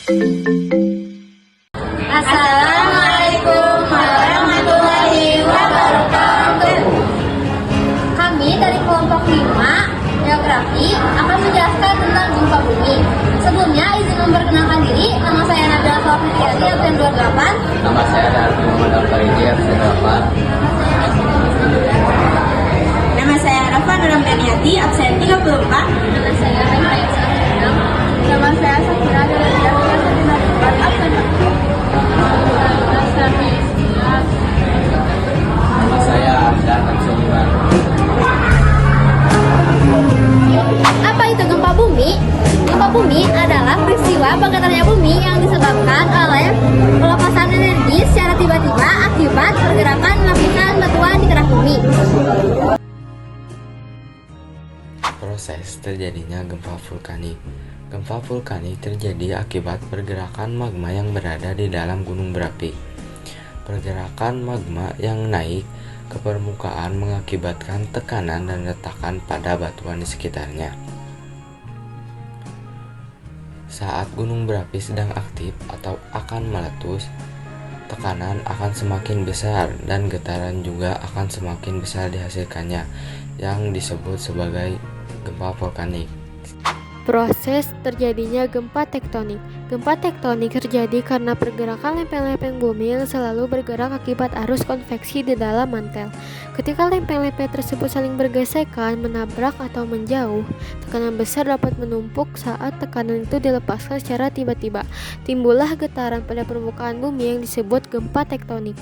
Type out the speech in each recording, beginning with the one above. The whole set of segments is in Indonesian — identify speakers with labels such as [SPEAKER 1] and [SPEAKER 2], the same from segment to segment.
[SPEAKER 1] Assalamualaikum warahmatullahi wabarakatuh. Kami dari kelompok 5 Geografi akan menjelaskan tentang gempa bumi. Sebelumnya izin memperkenalkan diri. Nama saya Nabila Sofitriani, absen 28.
[SPEAKER 2] Nama saya Darfi Muhammad Al-Faridi, absen 8.
[SPEAKER 1] Nama saya Rafa Nurambaniati, absen 34. Nama saya Rafa Yusuf. Nama saya Sakira Daradia, absen 34, absen 4.
[SPEAKER 2] Nama saya Ardan Absen.
[SPEAKER 1] Apa itu gempa bumi? Gempa bumi adalah peristiwa bergetarnya bumi yang disebabkan oleh pelepasan energi secara tiba-tiba akibat pergerakan lapisan batuan di kerah bumi.
[SPEAKER 2] Proses terjadinya gempa vulkanik. Gempa vulkanik terjadi akibat pergerakan magma yang berada di dalam gunung berapi. Pergerakan magma yang naik ke permukaan mengakibatkan tekanan dan retakan pada batuan di sekitarnya. Saat gunung berapi sedang aktif atau akan meletus, tekanan akan semakin besar dan getaran juga akan semakin besar dihasilkannya, yang disebut sebagai gempa vulkanik.
[SPEAKER 3] Proses terjadinya gempa tektonik. Gempa tektonik terjadi karena pergerakan lempeng-lempeng bumi yang selalu bergerak akibat arus konveksi di dalam mantel. Ketika lempeng-lempeng tersebut saling bergesekan, menabrak atau menjauh, tekanan besar dapat menumpuk saat tekanan itu dilepaskan secara tiba-tiba. Timbullah getaran pada permukaan bumi yang disebut gempa tektonik.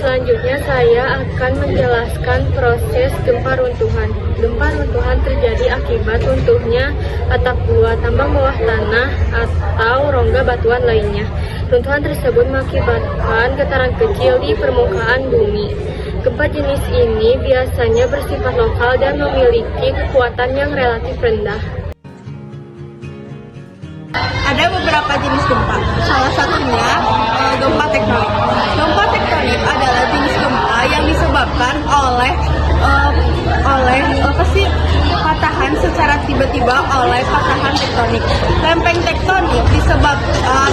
[SPEAKER 3] Selanjutnya saya akan menjelaskan proses gempa runtuhan. Gempa runtuhan terjadi akibat runtuhnya atap gua, tambang bawah tanah, atau rongga batuan lainnya. Runtuhan tersebut mengakibatkan getaran kecil di permukaan bumi. Gempa jenis ini biasanya bersifat lokal dan memiliki kekuatan yang relatif rendah.
[SPEAKER 4] Ada beberapa jenis gempa. Salah satunya gempa tektonik. Gempa tektonik adalah jenis gempa yang disebabkan oleh patahan secara tiba-tiba oleh patahan tektonik. Lempeng tektonik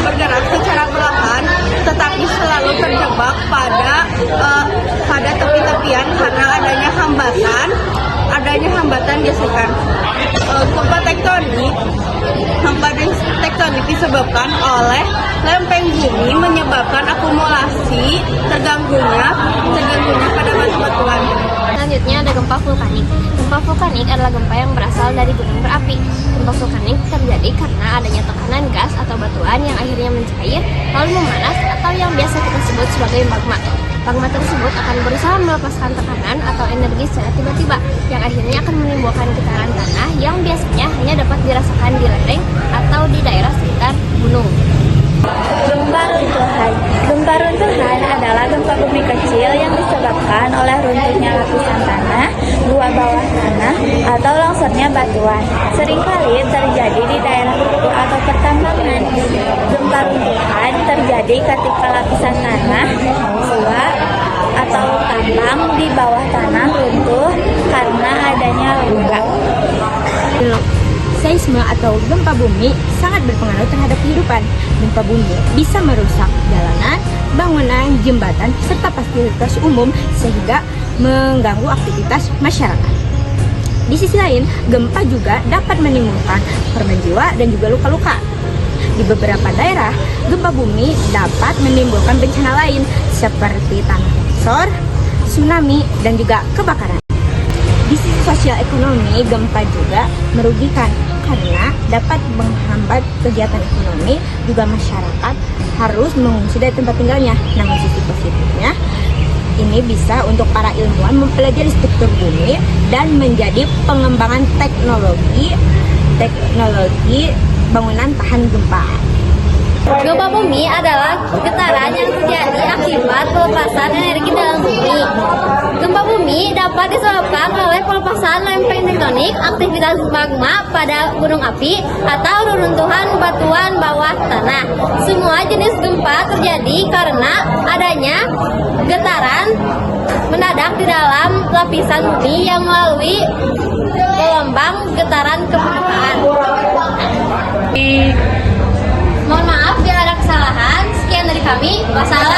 [SPEAKER 4] bergerak secara perlahan, tetapi selalu terjebak pada tepi-tepian karena adanya hambatan gesekan. Gempa tektonik disebabkan oleh lempeng bumi menyebabkan akumulasi terganggunya pada batu-batuan.
[SPEAKER 1] Selanjutnya ada gempa vulkanik. Gempa vulkanik adalah gempa yang berasal dari gunung berapi. Gempa vulkanik terjadi karena adanya tekanan gas atau batuan yang akhirnya mencair lalu memanas atau yang biasa kita sebut sebagai magma. Magma tersebut akan berusaha melepaskan tekanan atau energi secara tiba-tiba yang akhirnya akan menimbulkan getaran tanah yang biasanya hanya dapat dirasakan di lereng atau di daerah sekitar gunung.
[SPEAKER 5] Gempa runtuhan. Gempa runtuhan adalah gempa bumi kecil yang disebabkan oleh runtuhnya lapisan tanah, gua bawah tanah, atau longsornya batuan. Seringkali terjadi di daerah beku atau pertambangan. Gempa runtuhan terjadi ketika lapisan tanah, gua, atau tambang di bawah tanah runtuh karena adanya logam.
[SPEAKER 6] Seisme atau gempa bumi sangat berpengaruh terhadap kehidupan. Gempa bumi bisa merusak jalanan, bangunan, jembatan, serta fasilitas umum sehingga mengganggu aktivitas masyarakat. Di sisi lain, gempa juga dapat menimbulkan korban jiwa dan juga luka-luka. Di beberapa daerah, gempa bumi dapat menimbulkan bencana lain seperti tanah longsor, tsunami, dan juga kebakaran. Di sisi sosial ekonomi, gempa juga merugikan karena dapat menghambat kegiatan ekonomi, juga masyarakat harus mengungsi dari tempat tinggalnya. Namun sisi positifnya, ini bisa untuk para ilmuwan mempelajari struktur bumi dan menjadi pengembangan teknologi bangunan tahan gempa.
[SPEAKER 1] Gempa bumi adalah getaran yang terjadi akibat pelepasan energi dalam bumi. Gempa bumi dapat disebabkan oleh pelepasan lempeng tektonik, aktivitas magma pada gunung api, atau reruntuhan batuan bawah tanah. Semua jenis gempa terjadi karena adanya getaran mendadak di dalam lapisan bumi yang melalui gelombang getaran ke permukaan. kami. Wassalamualaikum